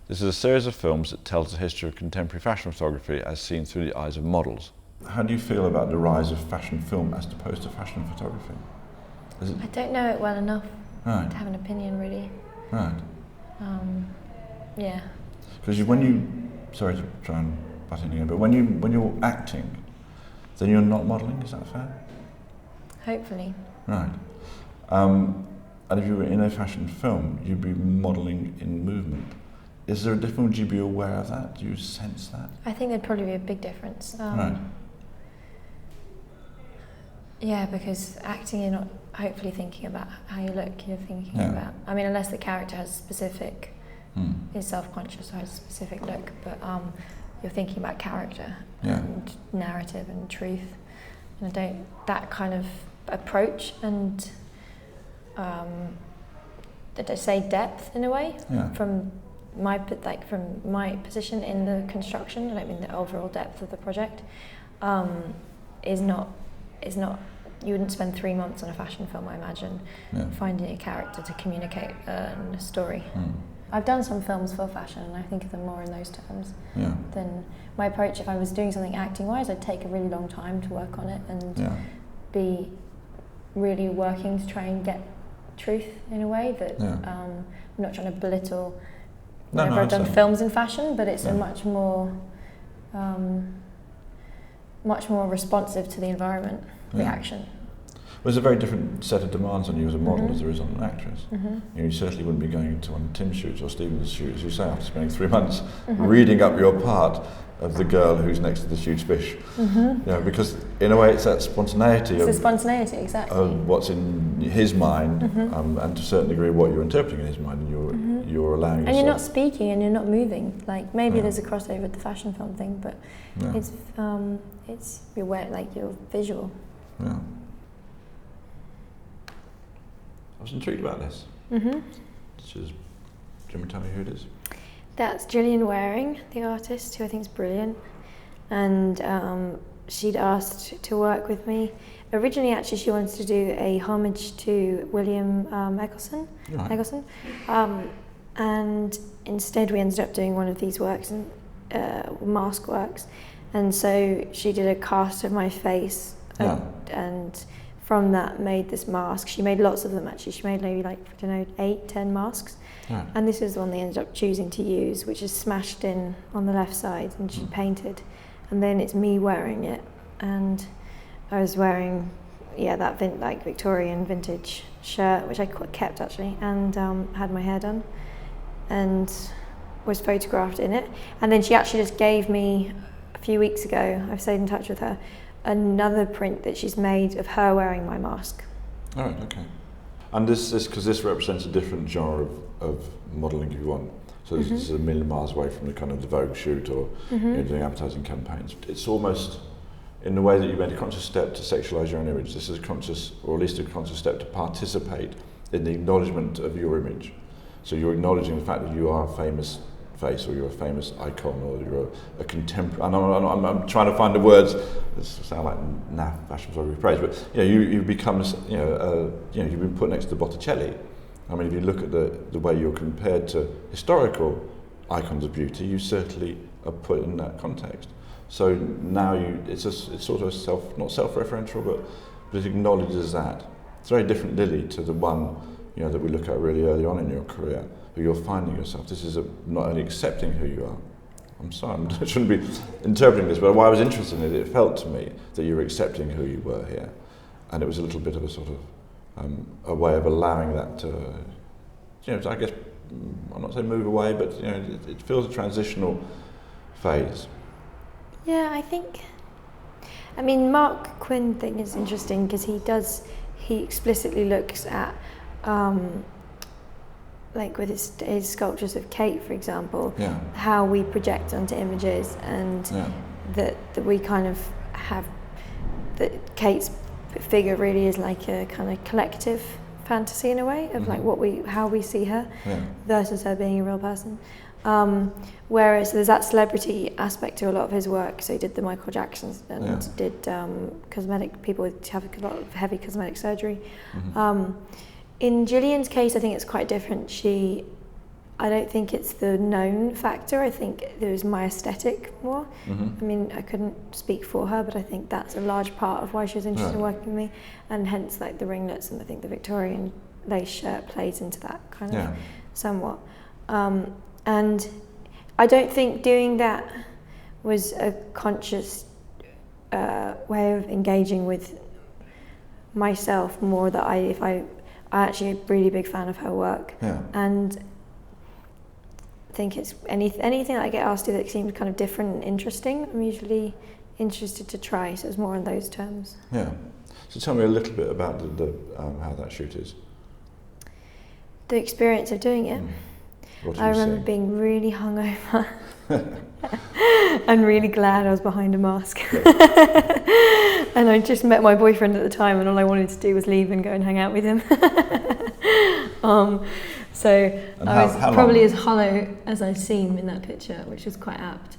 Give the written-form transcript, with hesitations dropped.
This is a series of films that tells the history of contemporary fashion photography as seen through the eyes of models. How do you feel about the rise of fashion film as opposed to fashion photography? I don't know it well enough to have an opinion, really. Right. Yeah. Because sorry to try and butt in again, but when you're acting, then you're not modelling, is that fair? Hopefully. Right. And if you were in a fashion film, you'd be modelling in movement. Is there a difference? Would you be aware of that? Do you sense that? I think there'd probably be a big difference. Right. Yeah, because acting, you're not hopefully thinking about how you look, you're thinking about, I mean, unless the character has specific, is self-conscious or has a specific look, but you're thinking about character and narrative and truth. And that kind of approach and, did I say depth in a way? From my position in the construction, I don't mean the overall depth of the project, is not, you wouldn't spend 3 months on a fashion film, I imagine, finding a character to communicate a story. I've done some films for fashion and I think of them more in those terms than my approach. If I was doing something acting wise, I'd take a really long time to work on it and be really working to try and get truth in a way that I'm not trying to belittle whenever I've done films in fashion, but it's a much more responsive to the environment, the action. Well, there's a very different set of demands on you as a model as there is on an actress. You certainly wouldn't be going into one of Tim's shoots or Stephen's shoots, as you say, after spending 3 months reading up your part of the girl who's next to the huge fish. Because in a way it's that spontaneity. It's the spontaneity, exactly. Of what's in his mind, and to a certain degree what you're interpreting in his mind, and you're allowing yourself. And you're not speaking and you're not moving. Like maybe there's a crossover with the fashion film thing, but it's you're visual. Yeah. I was intrigued about this. Do you want to tell me who it is? That's Gillian Wearing, the artist, who I think is brilliant. And she'd asked to work with me. Originally, actually, she wanted to do a homage to William Eggleston. And instead, we ended up doing one of these works, mask works. And so she did a cast of my face and from that made this mask. She made lots of them actually. She made maybe 8, 10 masks. And this is the one they ended up choosing to use, which is smashed in on the left side and she painted. And then it's me wearing it. And I was wearing, that Victorian vintage shirt, which I kept actually, and had my hair done and was photographed in it. And then she actually just gave me, a few weeks ago, I've stayed in touch with her, another print that she's made of her wearing my mask. All right, okay. And because this represents a different genre of modelling if you want. So this is a million miles away from the kind of the Vogue shoot or doing advertising campaigns. It's almost, in the way that you made a conscious step to sexualise your own image, this is a conscious, or at least a conscious step to participate in the acknowledgement of your image. So you're acknowledging the fact that you are a famous face, or you're a famous icon, or you're a contemporary. And I'm trying to find the words. This sound like naff fashion photography praise, but you become you've been put next to Botticelli. I mean, if you look at the way you're compared to historical icons of beauty, you certainly are put in that context. So now it's sort of not self-referential, but it acknowledges that. It's very different, Lily, to the one that we look at really early on in your career, where you're finding yourself. This is not only accepting who you are. I'm sorry, I shouldn't be interpreting this, but why I was interested in it felt to me that you were accepting who you were here. And it was a little bit of a sort of a way of allowing that to, I guess, I'm not saying move away, but it feels a transitional phase. Yeah, I mean, Mark Quinn thing is interesting because he explicitly looks at, with his sculptures of Kate, for example, how we project onto images, and that we kind of have, that Kate's figure really is like a kind of collective fantasy in a way of how we see her versus her being a real person. Whereas there's that celebrity aspect to a lot of his work. So he did the Michael Jacksons and did cosmetic people have a lot of heavy cosmetic surgery. In Gillian's case, I think it's quite different. She I don't think it's the known factor. I think it was my aesthetic more. I mean, I couldn't speak for her, but I think that's a large part of why she was interested in working with me, and hence like the ringlets, and I think the Victorian lace shirt plays into that kind of somewhat. And I don't think doing that was a conscious way of engaging with myself more. That I actually a really big fan of her work, and I think it's anything that I get asked to do that seems kind of different and interesting, I'm usually interested to try. So it's more on those terms. Yeah. So tell me a little bit about the how that shoot is. The experience of doing it. I remember being really hungover and really glad I was behind a mask. And I just met my boyfriend at the time, and all I wanted to do was leave and go and hang out with him. So and I was probably as hollow as I seem in that picture, which was quite apt.